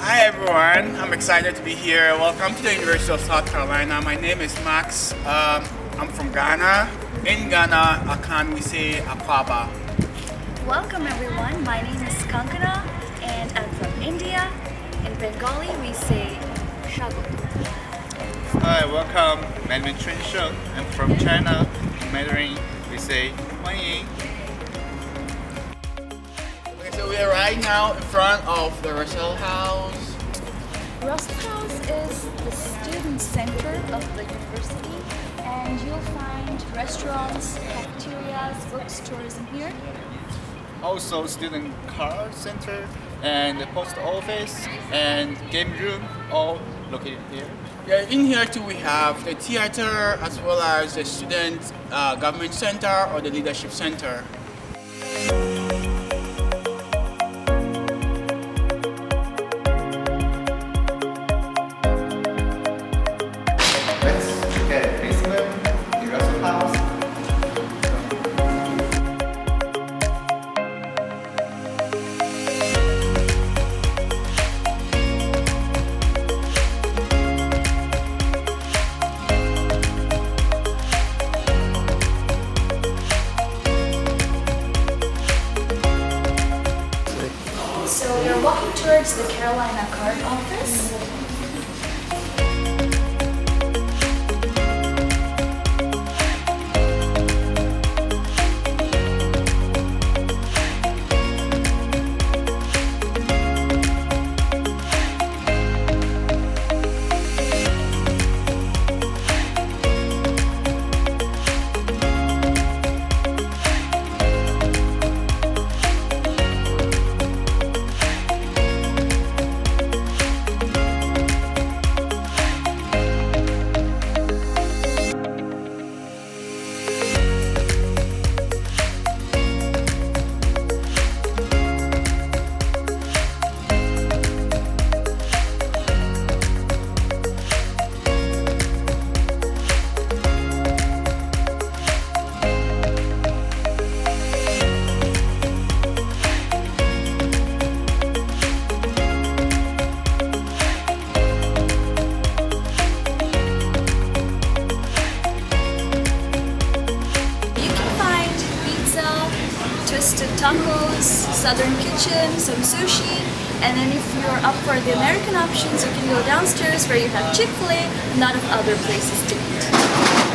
Hi everyone, I'm excited to be here. Welcome to the University of South Carolina. My name is Max. I'm from Ghana. In Ghana, Akan we say Akwaba. Welcome everyone, my name is Kankana and I'm from India. In Bengali we say Shagot. Hi, welcome. My name is Chungshen. I'm from China. In Mandarin, we say 欢迎. Okay, so we are right now in front of the russellhouse. Russellhouse is the student center of the university and you'll find restaurants, cafeterias, bookstores in here. Also, student car center and the post office and game room all located here. Yeah, in here too we have the theater as well as the student government center or the leadership center. Let's look at the basement, the Russell House. So you're walking towards the Carolina card office. Twisted tacos, southern kitchen, some sushi, and then if you're up for the American options, you can go downstairs where you have Chick-fil-A and a lot of other places to eat.